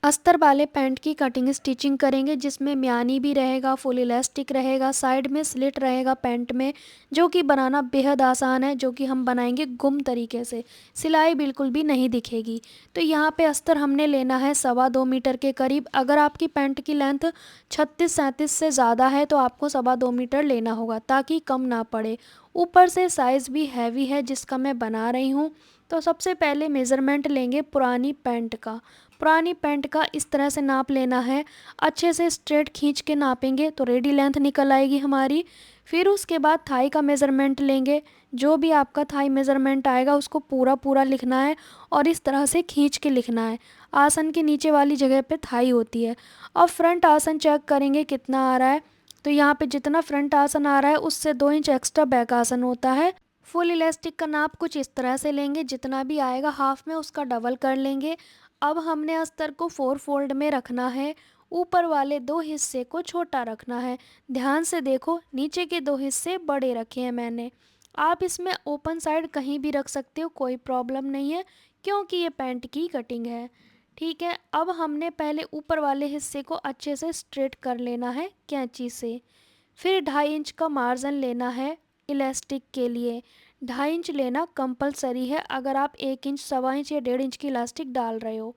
अस्तर वाले पैंट की कटिंग स्टिचिंग करेंगे, जिसमें म्यानी भी रहेगा, फुल इलास्टिक रहेगा, साइड में स्लिट रहेगा पैंट में, जो कि बनाना बेहद आसान है, जो कि हम बनाएंगे गुम तरीके से, सिलाई बिल्कुल भी नहीं दिखेगी। तो यहाँ पे अस्तर हमने लेना है 2.25 मीटर के करीब। अगर आपकी पैंट की लेंथ 36-37 से ज़्यादा है तो आपको 2.25 मीटर लेना होगा, ताकि कम ना पड़े। ऊपर से साइज़ भी हैवी है जिसका मैं बना रही हूँ। तो सबसे पहले मेज़रमेंट लेंगे पुरानी पैंट का। पुरानी पैंट का इस तरह से नाप लेना है, अच्छे से स्ट्रेट खींच के नापेंगे तो रेडी लेंथ निकल आएगी हमारी। फिर उसके बाद थाई का मेज़रमेंट लेंगे, जो भी आपका थाई मेज़रमेंट आएगा उसको पूरा पूरा लिखना है और इस तरह से खींच के लिखना है। आसन के नीचे वाली जगह पे थाई होती है। अब फ्रंट आसन चेक करेंगे कितना आ रहा है। तो यहाँ पे जितना फ्रंट आसन आ रहा है उससे 2 इंच एक्स्ट्रा बैक आसन होता है। फुल इलास्टिक का नाप कुछ इस तरह से लेंगे, जितना भी आएगा हाफ में उसका डबल कर लेंगे। अब हमने अस्तर को 4 फोल्ड में रखना है। ऊपर वाले 2 हिस्से को छोटा रखना है। ध्यान से देखो, नीचे के 2 हिस्से बड़े रखे हैं मैंने। आप इसमें ओपन साइड कहीं भी रख सकते हो, कोई प्रॉब्लम नहीं है, क्योंकि ये पैंट की कटिंग है। ठीक है, अब हमने पहले ऊपर वाले हिस्से को अच्छे से स्ट्रेट कर लेना है कैंची से। फिर 2.5 इंच का मार्जिन लेना है इलास्टिक के लिए। 2.5 इंच लेना कंपलसरी है अगर आप 1 इंच, 1.25 इंच या 1.5 इंच की इलास्टिक डाल रहे हो।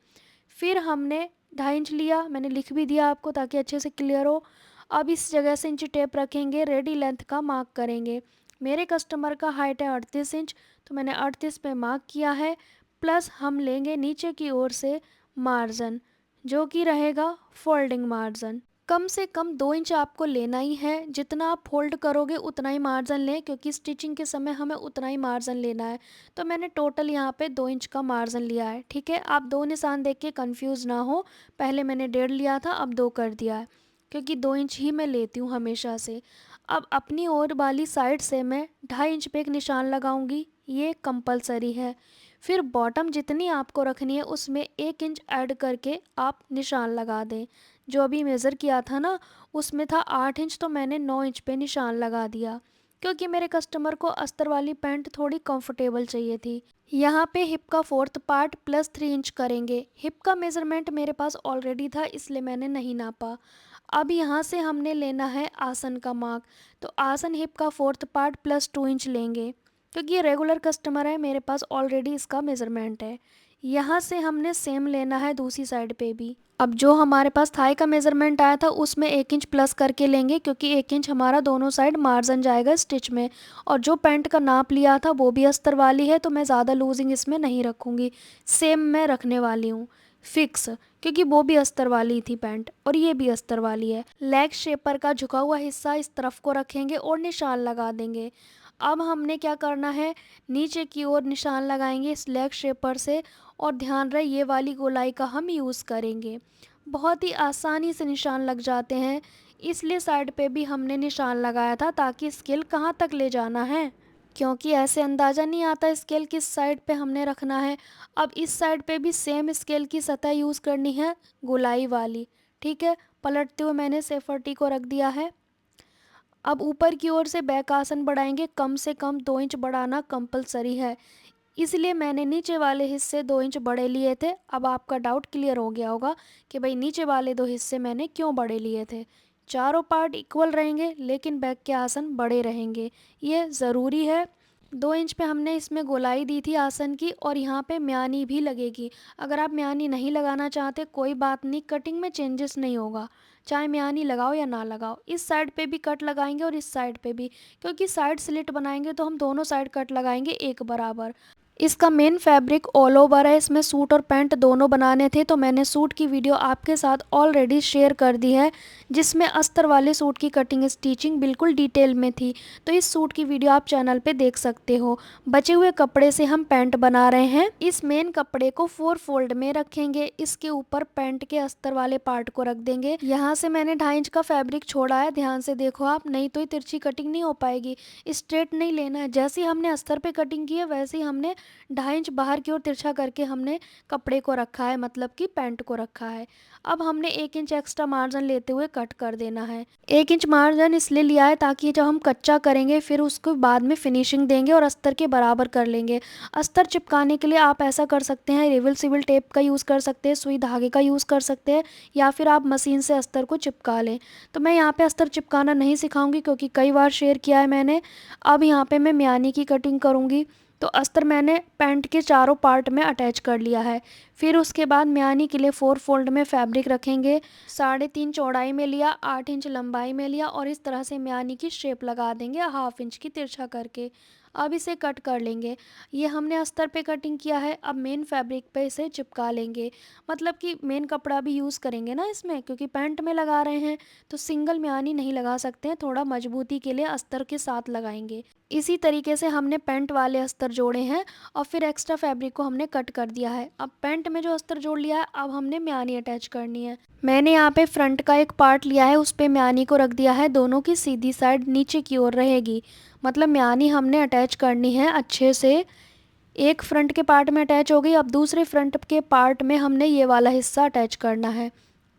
फिर हमने 2.5 इंच लिया, मैंने लिख भी दिया आपको ताकि अच्छे से क्लियर हो। अब इस जगह से इंची टेप रखेंगे, रेडी लेंथ का मार्क करेंगे। मेरे कस्टमर का हाइट है 38 इंच, तो मैंने 38 पे मार्क किया है। प्लस हम लेंगे नीचे की ओर से मार्जिन, जो कि रहेगा फोल्डिंग मार्जिन। कम से कम 2 इंच आपको लेना ही है। जितना आप फोल्ड करोगे उतना ही मार्जिन लें, क्योंकि स्टिचिंग के समय हमें उतना ही मार्जिन लेना है। तो मैंने टोटल यहाँ पे 2 इंच का मार्जिन लिया है। ठीक है, आप दो निशान देख के कंफ्यूज ना हो, पहले मैंने 1.5 लिया था, अब 2 कर दिया है, क्योंकि 2 इंच ही मैं लेती हूँ हमेशा से। अब अपनी ओर वाली साइड से मैं 2.5 इंच पे एक निशान लगाऊंगी, ये कंपलसरी है। फिर बॉटम जितनी आपको रखनी है उसमें 1 इंच ऐड करके आप निशान लगा दें। जो अभी मेज़र किया था ना, उसमें था 8 इंच, तो मैंने 9 इंच पे निशान लगा दिया, क्योंकि मेरे कस्टमर को अस्तर वाली पैंट थोड़ी कंफर्टेबल चाहिए थी। यहाँ पे हिप का 4th पार्ट प्लस 3 इंच करेंगे। हिप का मेज़रमेंट मेरे पास ऑलरेडी था, इसलिए मैंने नहीं नापा। अब यहाँ से हमने लेना है आसन का मार्क। तो आसन हिप का 4th पार्ट प्लस 2 इंच लेंगे, क्योंकि ये रेगुलर कस्टमर है, मेरे पास ऑलरेडी इसका मेज़रमेंट है। यहाँ से हमने सेम लेना है दूसरी साइड पे भी। अब जो हमारे पास थाई का मेज़रमेंट आया था उसमें 1 इंच प्लस करके लेंगे, क्योंकि 1 इंच हमारा दोनों साइड मार्जिन जाएगा स्टिच में। और जो पैंट का नाप लिया था वो भी अस्तर वाली है, तो मैं ज़्यादा लूजिंग इसमें नहीं रखूँगी, सेम मैं रखने वाली हूँ फिक्स, क्योंकि वो भी अस्तर वाली थी पैंट और ये भी अस्तर वाली है। लेग शेपर का झुका हुआ हिस्सा इस तरफ को रखेंगे और निशान लगा देंगे। अब हमने क्या करना है, नीचे की ओर निशान लगाएंगे इस लेग शेपर से, और ध्यान रहे ये वाली गोलाई का हम यूज़ करेंगे। बहुत ही आसानी से निशान लग जाते हैं, इसलिए साइड पे भी हमने निशान लगाया था ताकि स्केल कहाँ तक ले जाना है, क्योंकि ऐसे अंदाज़ा नहीं आता स्केल किस साइड पे हमने रखना है। अब इस साइड पे भी सेम स्केल की सतह यूज़ करनी है, गोलाई वाली। ठीक है, पलटते हुए मैंने सेफर्टी को रख दिया है। अब ऊपर की ओर से बैक आसन बढ़ाएंगे, कम से कम 2 इंच बढ़ाना कंपलसरी है, इसलिए मैंने नीचे वाले हिस्से 2 इंच बड़े लिए थे। अब आपका डाउट क्लियर हो गया होगा कि भाई नीचे वाले 2 हिस्से मैंने क्यों बड़े लिए थे। चारों पार्ट इक्वल रहेंगे लेकिन बैक के आसन बड़े रहेंगे, ये ज़रूरी है। 2 इंच पे हमने इसमें गोलाई दी थी आसन की, और यहाँ पे म्यानी भी लगेगी। अगर आप म्यानी नहीं लगाना चाहते कोई बात नहीं, कटिंग में चेंजेस नहीं होगा, चाहे म्यानी लगाओ या ना लगाओ। इस साइड पे भी कट लगाएंगे और इस साइड पे भी, क्योंकि साइड स्लिट बनाएंगे तो हम दोनों साइड कट लगाएंगे एक बराबर। इसका मेन फैब्रिक ऑल ओवर है, इसमें सूट और पैंट दोनों बनाने थे, तो मैंने सूट की वीडियो आपके साथ ऑलरेडी शेयर कर दी है, जिसमें अस्तर वाले सूट की कटिंग स्टिचिंग बिल्कुल डिटेल में थी। तो इस सूट की वीडियो आप चैनल पे देख सकते हो। बचे हुए कपड़े से हम पैंट बना रहे हैं। इस मेन कपड़े को 4 फोल्ड में रखेंगे, इसके ऊपर पैंट के अस्तर वाले पार्ट को रख देंगे। यहाँ से मैंने 2.5 इंच का फैब्रिक छोड़ा है, ध्यान से देखो आप, नहीं तो ये तिरछी कटिंग नहीं हो पाएगी। स्ट्रेट नहीं लेना है, जैसे ही हमने अस्तर पे कटिंग की है वैसे ही हमने 2.5 इंच बाहर की ओर तिरछा करके हमने कपड़े को रखा है, मतलब कि पैंट को रखा है। अब हमने 1 इंच एक्स्ट्रा मार्जिन लेते हुए कट कर देना है। 1 इंच मार्जिन इसलिए लिया है ताकि जब हम कच्चा करेंगे फिर उसको बाद में फिनिशिंग देंगे और अस्तर के बराबर कर लेंगे। अस्तर चिपकाने के लिए आप ऐसा कर सकते हैं, रिवेल्सिबल टेप का यूज़ कर सकते हैं, सुई धागे का यूज़ कर सकते हैं, या फिर आप मशीन से अस्तर को चिपका लें। तो मैं यहाँ पे अस्तर चिपकाना नहीं सिखाऊंगी क्योंकि कई बार शेयर किया है मैंने। अब यहाँ पे मैं म्यानी की कटिंग करूँगी। तो अस्तर मैंने पैंट के चारों पार्ट में अटैच कर लिया है। फिर उसके बाद म्यानी के लिए 4 फोल्ड में फैब्रिक रखेंगे। 3.5 चौड़ाई में लिया, 8 इंच लंबाई में लिया और इस तरह से म्यानी की शेप लगा देंगे 1/2 इंच की तिरछा करके। अब इसे कट कर लेंगे। ये हमने अस्तर पे कटिंग किया है, अब मेन फैब्रिक पे इसे चिपका लेंगे। मतलब कि मेन कपड़ा भी यूज़ करेंगे ना इसमें, क्योंकि पैंट में लगा रहे हैं तो सिंगल म्यानी नहीं लगा सकते हैं, थोड़ा मजबूती के लिए अस्तर के साथ लगाएंगे। इसी तरीके से हमने पैंट वाले अस्तर जोड़े हैं और फिर एक्स्ट्रा फैब्रिक को हमने कट कर दिया है। अब पैंट में जो अस्तर जोड़ लिया है, अब हमने म्यानी अटैच करनी है। मैंने यहाँ पे फ्रंट का एक पार्ट लिया है, उस पे म्यानी को रख दिया है। दोनों की सीधी साइड नीचे की ओर रहेगी, मतलब म्यानी हमने अटैच करनी है अच्छे से। एक फ्रंट के पार्ट में अटैच हो गई, अब दूसरे फ्रंट के पार्ट में हमने ये वाला हिस्सा अटैच करना है।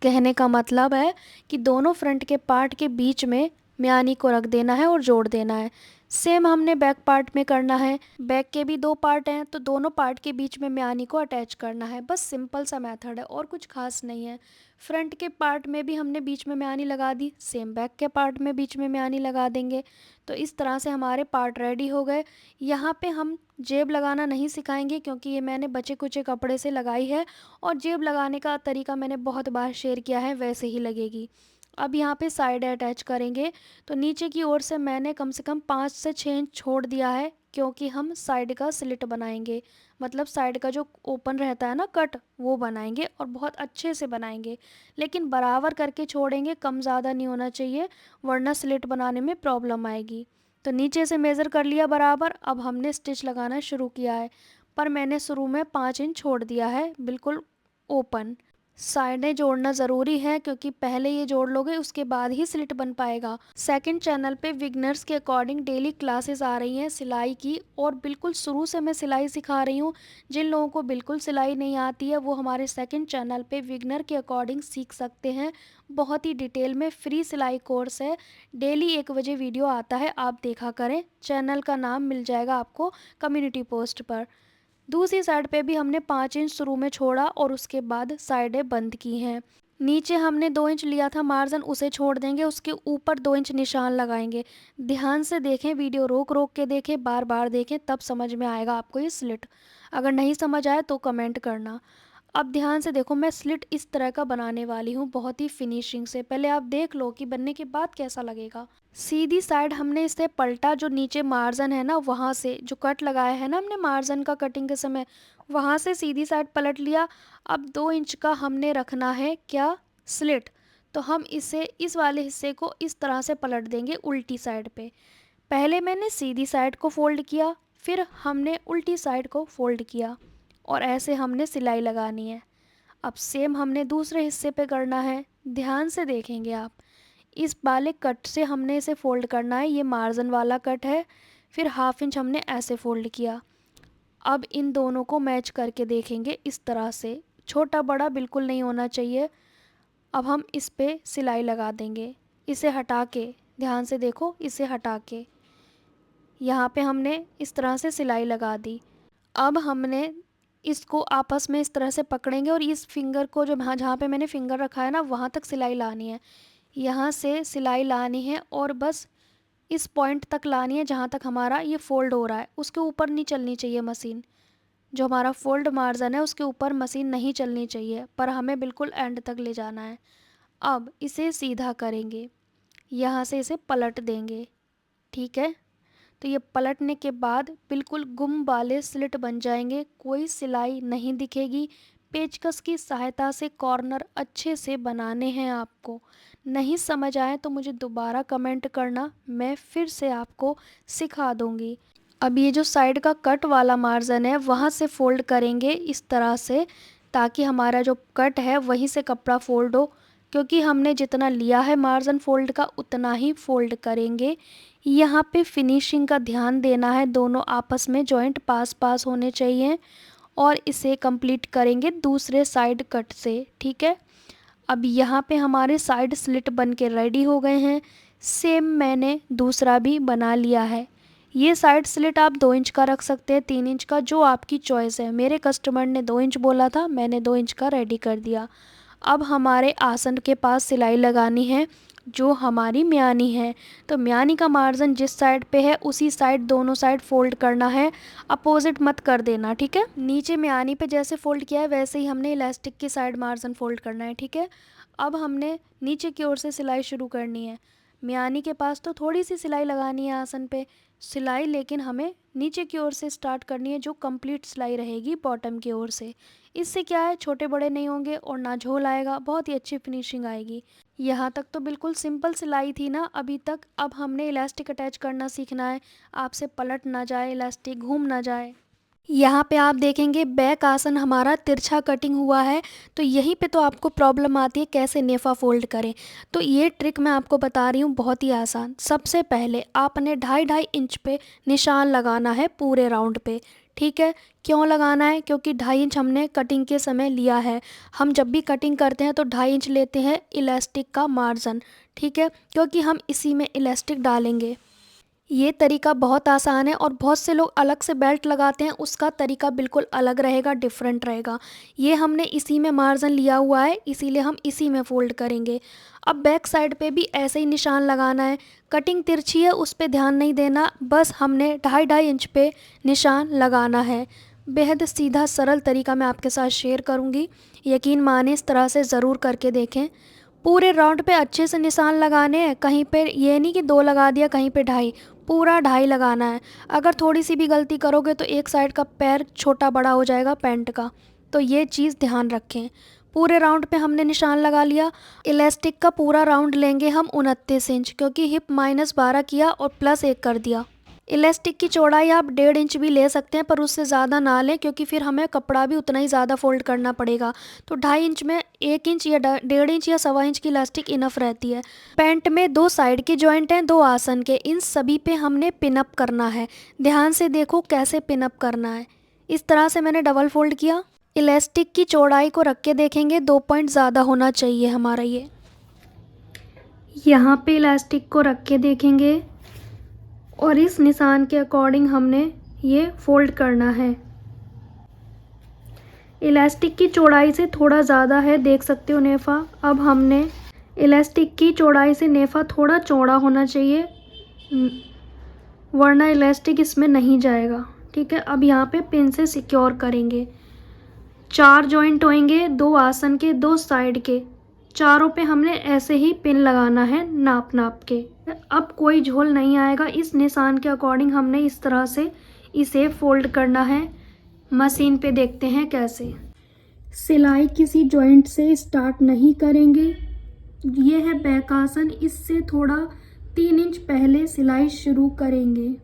कहने का मतलब है कि दोनों फ्रंट के पार्ट के बीच में म्यानी को रख देना है और जोड़ देना है। सेम हमने बैक पार्ट में करना है। बैक के भी 2 पार्ट हैं तो दोनों पार्ट के बीच में म्यानी को अटैच करना है। बस सिंपल सा मेथड है और कुछ खास नहीं है। फ्रंट के पार्ट में भी हमने बीच में म्यानी लगा दी, सेम बैक के पार्ट में बीच में म्यानी लगा देंगे। तो इस तरह से हमारे पार्ट रेडी हो गए। यहाँ पे हम जेब लगाना नहीं सिखाएंगे क्योंकि ये मैंने बचे कुचे कपड़े से लगाई है और जेब लगाने का तरीका मैंने बहुत बार शेयर किया है, वैसे ही लगेगी। अब यहाँ पे साइड अटैच करेंगे तो नीचे की ओर से मैंने कम से कम 5 से 6 इंच छोड़ दिया है, क्योंकि हम साइड का स्लिट बनाएंगे। मतलब साइड का जो ओपन रहता है ना कट, वो बनाएंगे और बहुत अच्छे से बनाएंगे। लेकिन बराबर करके छोड़ेंगे, कम ज़्यादा नहीं होना चाहिए, वरना स्लिट बनाने में प्रॉब्लम आएगी। तो नीचे से मेज़र कर लिया बराबर। अब हमने स्टिच लगाना शुरू किया है, पर मैंने शुरू में 5 इंच छोड़ दिया है बिल्कुल ओपन। साइडें जोड़ना ज़रूरी है क्योंकि पहले ये जोड़ लोगे उसके बाद ही स्लिट बन पाएगा। सेकंड चैनल पे बिगनर्स के अकॉर्डिंग डेली क्लासेस आ रही हैं सिलाई की, और बिल्कुल शुरू से मैं सिलाई सिखा रही हूँ। जिन लोगों को बिल्कुल सिलाई नहीं आती है वो हमारे सेकंड चैनल पे बिगनर के अकॉर्डिंग सीख सकते हैं। बहुत ही डिटेल में फ्री सिलाई कोर्स है। डेली 1 बजे वीडियो आता है, आप देखा करें। चैनल का नाम मिल जाएगा आपको कम्युनिटी पोस्ट पर। दूसरी साइड पे भी हमने 5 इंच शुरू में छोड़ा और उसके बाद साइडें बंद की हैं। नीचे हमने 2 इंच लिया था मार्जिन, उसे छोड़ देंगे, उसके ऊपर 2 इंच निशान लगाएंगे। ध्यान से देखें, वीडियो रोक रोक के देखें, बार बार देखें, तब समझ में आएगा आपको ये स्लिट। अगर नहीं समझ आए तो कमेंट करना। अब ध्यान से देखो, मैं स्लिट इस तरह का बनाने वाली हूँ, बहुत ही फिनिशिंग से। पहले आप देख लो कि बनने के बाद कैसा लगेगा। सीधी साइड हमने इसे पलटा, जो नीचे मार्जिन है ना वहाँ से, जो कट लगाया है ना हमने मार्जिन का कटिंग के समय, वहाँ से सीधी साइड पलट लिया। अब 2 इंच का हमने रखना है क्या, स्लिट। तो हम इसे, इस वाले हिस्से को इस तरह से पलट देंगे उल्टी साइड पे। पहले मैंने सीधी साइड को फोल्ड किया, फिर हमने उल्टी साइड को फोल्ड किया और ऐसे हमने सिलाई लगानी है। अब सेम हमने दूसरे हिस्से पे करना है। ध्यान से देखेंगे आप, इस वाले कट से हमने इसे फोल्ड करना है, ये मार्जिन वाला कट है। फिर 1/2 इंच हमने ऐसे फोल्ड किया। अब इन दोनों को मैच करके देखेंगे इस तरह से, छोटा बड़ा बिल्कुल नहीं होना चाहिए। अब हम इस पे सिलाई लगा देंगे, इसे हटा के। ध्यान से देखो, इसे हटा के यहाँ पे हमने इस तरह से सिलाई लगा दी। अब हमने इसको आपस में इस तरह से पकड़ेंगे और इस फिंगर को, जो जहाँ पे मैंने फिंगर रखा है ना, वहाँ तक सिलाई लानी है। यहाँ से सिलाई लानी है और बस इस पॉइंट तक लानी है जहाँ तक हमारा ये फोल्ड हो रहा है। उसके ऊपर नहीं चलनी चाहिए मशीन। जो हमारा फोल्ड मार्जिन है उसके ऊपर मशीन नहीं चलनी चाहिए, पर हमें बिल्कुल एंड तक ले जाना है। अब इसे सीधा करेंगे, यहाँ से इसे पलट देंगे। ठीक है, तो ये पलटने के बाद बिल्कुल गुम वाले स्लिट बन जाएंगे, कोई सिलाई नहीं दिखेगी। पेचकस की सहायता से कॉर्नर अच्छे से बनाने हैं आपको। नहीं समझ आए तो मुझे दोबारा कमेंट करना, मैं फिर से आपको सिखा दूंगी। अब ये जो साइड का कट वाला मार्जिन है वहाँ से फोल्ड करेंगे इस तरह से, ताकि हमारा जो कट है वहीं से कपड़ा फोल्ड हो। क्योंकि हमने जितना लिया है मार्जिन फ़ोल्ड का उतना ही फ़ोल्ड करेंगे। यहाँ पे फिनिशिंग का ध्यान देना है, दोनों आपस में जॉइंट पास पास होने चाहिए और इसे कंप्लीट करेंगे दूसरे साइड कट से। ठीक है, अब यहाँ पे हमारे साइड स्लिट बन के रेडी हो गए हैं। सेम मैंने दूसरा भी बना लिया है। ये साइड स्लिट आप 2 इंच का रख सकते हैं, 3 इंच का, जो आपकी चॉइस है। मेरे कस्टमर ने 2 इंच बोला था, मैंने 2 इंच का रेडी कर दिया। अब हमारे आसन के पास सिलाई लगानी है जो हमारी म्यानी है। तो म्यानी का मार्जिन जिस साइड पे है उसी साइड दोनों साइड फोल्ड करना है, अपोजिट मत कर देना। ठीक है, नीचे म्यानी पे जैसे फोल्ड किया है वैसे ही हमने इलास्टिक की साइड मार्जिन फोल्ड करना है। ठीक है, अब हमने नीचे की ओर से सिलाई शुरू करनी है। म्यानी के पास तो थोड़ी सी सिलाई लगानी है आसन पे सिलाई, लेकिन हमें नीचे की ओर से स्टार्ट करनी है जो कंप्लीट सिलाई रहेगी बॉटम की ओर से। इससे क्या है, छोटे बड़े नहीं होंगे और ना झोल आएगा, बहुत ही अच्छी फिनिशिंग आएगी। यहाँ तक तो बिल्कुल सिंपल सिलाई थी ना अभी तक। अब हमने इलास्टिक अटैच करना सीखना है, आपसे पलट ना जाए, इलास्टिक घूम ना जाए। यहाँ पे आप देखेंगे बैक आसन हमारा तिरछा कटिंग हुआ है, तो यहीं पे तो आपको प्रॉब्लम आती है कैसे नेफा फोल्ड करें। तो ये ट्रिक मैं आपको बता रही हूँ, बहुत ही आसान। सबसे पहले आपने 2.5 इंच पे निशान लगाना है पूरे राउंड पे। ठीक है, क्यों लगाना है, क्योंकि 2.5 इंच हमने कटिंग के समय लिया है। हम जब भी कटिंग करते हैं तो 2.5 इंच लेते हैं इलास्टिक का मार्जिन। ठीक है, क्योंकि हम इसी में इलास्टिक डालेंगे। ये तरीका बहुत आसान है और बहुत से लोग अलग से बेल्ट लगाते हैं, उसका तरीका बिल्कुल अलग रहेगा, डिफरेंट रहेगा। ये हमने इसी में मार्जिन लिया हुआ है, इसीलिए हम इसी में फ़ोल्ड करेंगे। अब बैक साइड पे भी ऐसे ही निशान लगाना है। कटिंग तिरछी है उस पे ध्यान नहीं देना, बस हमने 2.5 इंच पे निशान लगाना है। बेहद सीधा सरल तरीका मैं आपके साथ शेयर करूँगी, यकीन माने इस तरह से ज़रूर करके देखें। पूरे राउंड पे अच्छे से निशान लगाने हैं, कहीं पे ये नहीं कि 2 लगा दिया कहीं पे 2.5, पूरा 2.5 लगाना है। अगर थोड़ी सी भी गलती करोगे तो एक साइड का पैर छोटा बड़ा हो जाएगा पैंट का, तो ये चीज़ ध्यान रखें। पूरे राउंड पे हमने निशान लगा लिया। इलास्टिक का पूरा राउंड लेंगे हम 29 इंच, क्योंकि हिप -12 किया और +1 कर दिया। इलास्टिक की चौड़ाई आप 1.5 इंच भी ले सकते हैं, पर उससे ज़्यादा ना लें, क्योंकि फिर हमें कपड़ा भी उतना ही ज़्यादा फोल्ड करना पड़ेगा। तो 2.5 इंच में 1 इंच या 1.5 इंच या 1.25 इंच की इलास्टिक इनफ रहती है। पैंट में 2 साइड के जॉइंट हैं, 2 आसन के, इन सभी पे हमने पिनअप करना है। ध्यान से देखो कैसे पिनअप करना है। इस तरह से मैंने डबल फोल्ड किया। इलास्टिक की चौड़ाई को रख के देखेंगे, 2 पॉइंट ज़्यादा होना चाहिए हमारा। ये यहाँ पे इलास्टिक को रख के देखेंगे और इस निशान के अकॉर्डिंग हमने ये फोल्ड करना है। इलास्टिक की चौड़ाई से थोड़ा ज़्यादा है, देख सकते हो नेफा। अब हमने इलास्टिक की चौड़ाई से नेफा थोड़ा चौड़ा होना चाहिए, वरना इलास्टिक इसमें नहीं जाएगा। ठीक है, अब यहाँ पे पिन से सिक्योर करेंगे। 4 जॉइंट होंगे, 2 आसन के, 2 साइड के, चारों पे हमने ऐसे ही पिन लगाना है नाप नाप के। अब कोई झोल नहीं आएगा। इस निशान के अकॉर्डिंग हमने इस तरह से इसे फोल्ड करना है। मशीन पे देखते हैं कैसे। सिलाई किसी जॉइंट से स्टार्ट नहीं करेंगे। ये है बैक आसन, इससे थोड़ा 3 इंच पहले सिलाई शुरू करेंगे।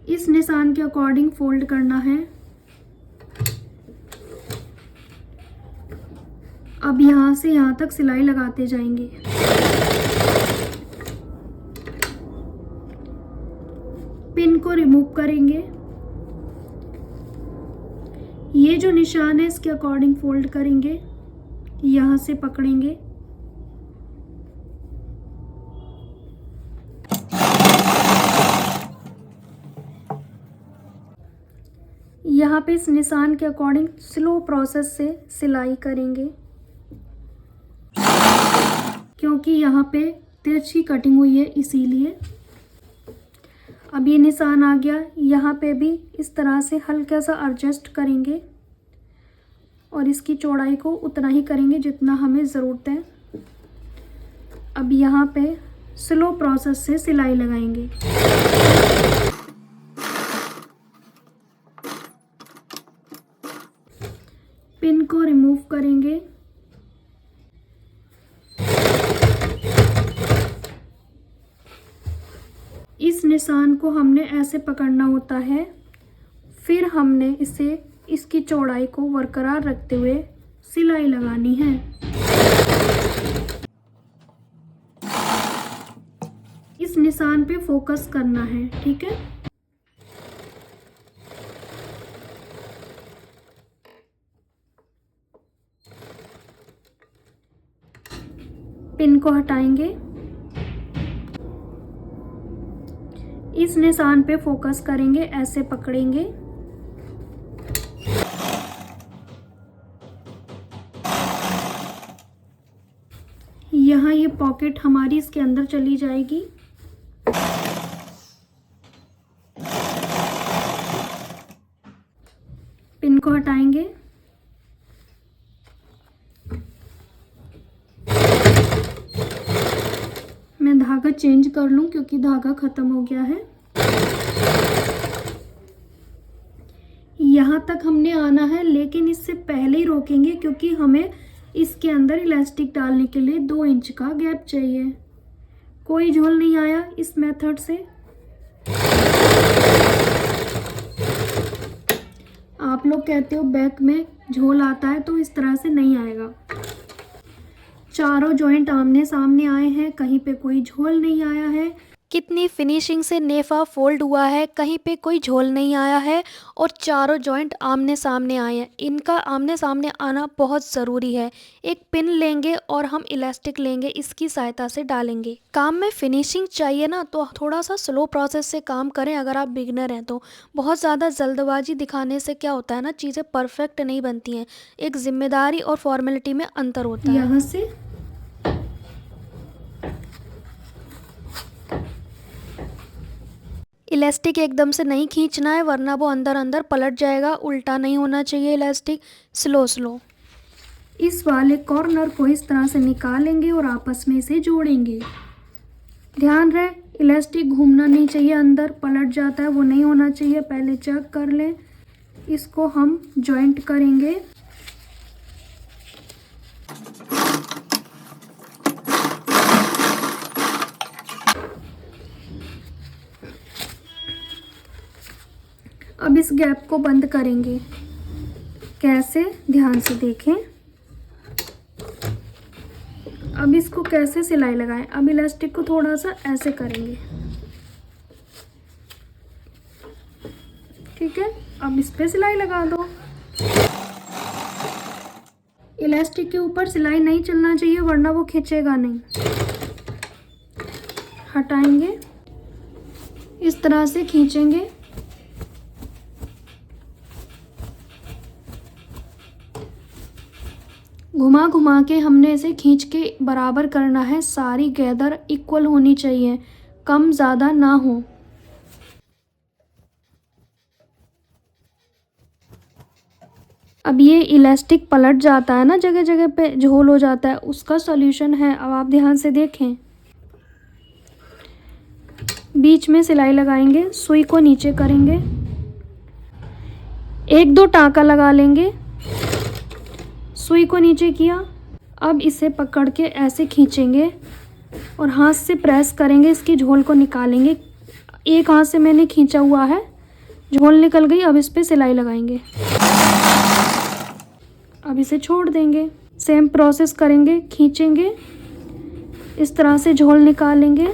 इस निशान के अकॉर्डिंग फोल्ड करना है। अब यहाँ से यहाँ तक सिलाई लगाते जाएंगे। पिन को रिमूव करेंगे। ये जो निशान है इसके अकॉर्डिंग फोल्ड करेंगे, यहाँ से पकड़ेंगे। यहाँ पे इस निशान के अकॉर्डिंग स्लो प्रोसेस से सिलाई करेंगे, क्योंकि यहाँ पे तिरछी कटिंग हुई है इसीलिए। अब ये निशान आ गया, यहाँ पे भी इस तरह से हल्का सा एडजस्ट करेंगे और इसकी चौड़ाई को उतना ही करेंगे जितना हमें ज़रूरत है। अब यहाँ पे स्लो प्रोसेस से सिलाई लगाएंगे। पिन को रिमूव करेंगे। इस निशान को हमने ऐसे पकड़ना होता है, फिर हमने इसे इसकी चौड़ाई को बरकरार रखते हुए सिलाई लगानी है। इस निशान पे फोकस करना है, ठीक है। पिन को हटाएंगे, इस निशान पे फोकस करेंगे, ऐसे पकड़ेंगे, यहाँ ये पॉकेट हमारी इसके अंदर चली जाएगी। पिन को हटाएंगे, मैं धागा चेंज कर लूं क्योंकि धागा खत्म हो गया है। यहाँ तक हमने आना है, लेकिन इससे पहले ही रोकेंगे क्योंकि हमें इसके अंदर इलास्टिक डालने के लिए 2 इंच का गैप चाहिए। कोई झोल नहीं आया इस मेथड से। आप लोग कहते हो बैक में झोल आता है, तो इस तरह से नहीं आएगा। चारों जॉइंट आमने सामने आए हैं, कहीं पे कोई झोल नहीं आया है। कितनी फिनिशिंग से नेफा फोल्ड हुआ है, कहीं पे कोई झोल नहीं आया है और चारों जॉइंट आमने सामने आए हैं। इनका आमने सामने आना बहुत ज़रूरी है। एक पिन लेंगे और हम इलास्टिक लेंगे, इसकी सहायता से डालेंगे। काम में फिनिशिंग चाहिए ना, तो थोड़ा सा स्लो प्रोसेस से काम करें। अगर आप बिगनर हैं तो बहुत ज़्यादा जल्दबाजी दिखाने से क्या होता है ना, चीज़ें परफेक्ट नहीं बनती हैं। एक जिम्मेदारी और फॉर्मेलिटी में अंतर होता है। यहाँ से इलास्टिक एकदम से नहीं खींचना है, वरना वो अंदर अंदर पलट जाएगा। उल्टा नहीं होना चाहिए इलास्टिक, स्लो स्लो। इस वाले कॉर्नर को इस तरह से निकालेंगे और आपस में इसे जोड़ेंगे। ध्यान रहे इलास्टिक घूमना नहीं चाहिए, अंदर पलट जाता है, वो नहीं होना चाहिए। पहले चेक कर लें। इसको हम जॉइंट करेंगे। अब इस गैप को बंद करेंगे। कैसे, ध्यान से देखें। अब इसको कैसे सिलाई लगाएं। अब इलास्टिक को थोड़ा सा ऐसे करेंगे, ठीक है। अब इस पे सिलाई लगा दो। इलास्टिक के ऊपर सिलाई नहीं चलना चाहिए, वरना वो खींचेगा नहीं। हटाएंगे, इस तरह से खींचेंगे। घुमा घुमा के हमने इसे खींच के बराबर करना है। सारी गैदर इक्वल होनी चाहिए, कम ज़्यादा ना हो। अब ये इलास्टिक पलट जाता है ना, जगह जगह पे झोल हो जाता है, उसका सॉल्यूशन है। अब आप ध्यान से देखें। बीच में सिलाई लगाएंगे, सुई को नीचे करेंगे, 1-2 टाँका लगा लेंगे। सुई को नीचे किया। अब इसे पकड़ के ऐसे खींचेंगे और हाथ से प्रेस करेंगे, इसकी झोल को निकालेंगे। एक हाथ से मैंने खींचा हुआ है, झोल निकल गई। अब इस पे सिलाई लगाएंगे। अब इसे छोड़ देंगे। सेम प्रोसेस करेंगे, खींचेंगे, इस तरह से झोल निकालेंगे।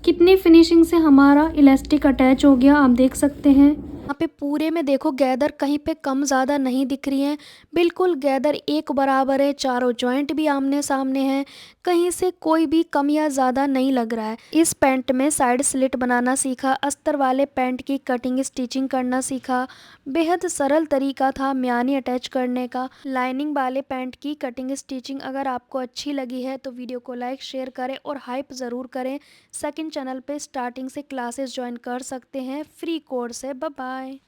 कितनी फिनिशिंग से हमारा इलास्टिक अटैच हो गया, आप देख सकते हैं। यहाँ पे पूरे में देखो गैदर कहीं पे कम ज़्यादा नहीं दिख रही हैं, बिल्कुल गैदर एक बराबर है। चारों जॉइंट भी आमने सामने हैं, कहीं से कोई भी कम या ज़्यादा नहीं लग रहा है। इस पैंट में साइड स्लिट बनाना सीखा, अस्तर वाले पैंट की कटिंग स्टिचिंग करना सीखा। बेहद सरल तरीका था म्यानी अटैच करने का। लाइनिंग वाले पैंट की कटिंग स्टिचिंग अगर आपको अच्छी लगी है तो वीडियो को लाइक शेयर करें और हाइप ज़रूर करें। सेकंड चैनल पे स्टार्टिंग से क्लासेस ज्वाइन कर सकते हैं फ्री कोर्स है। Bye bye.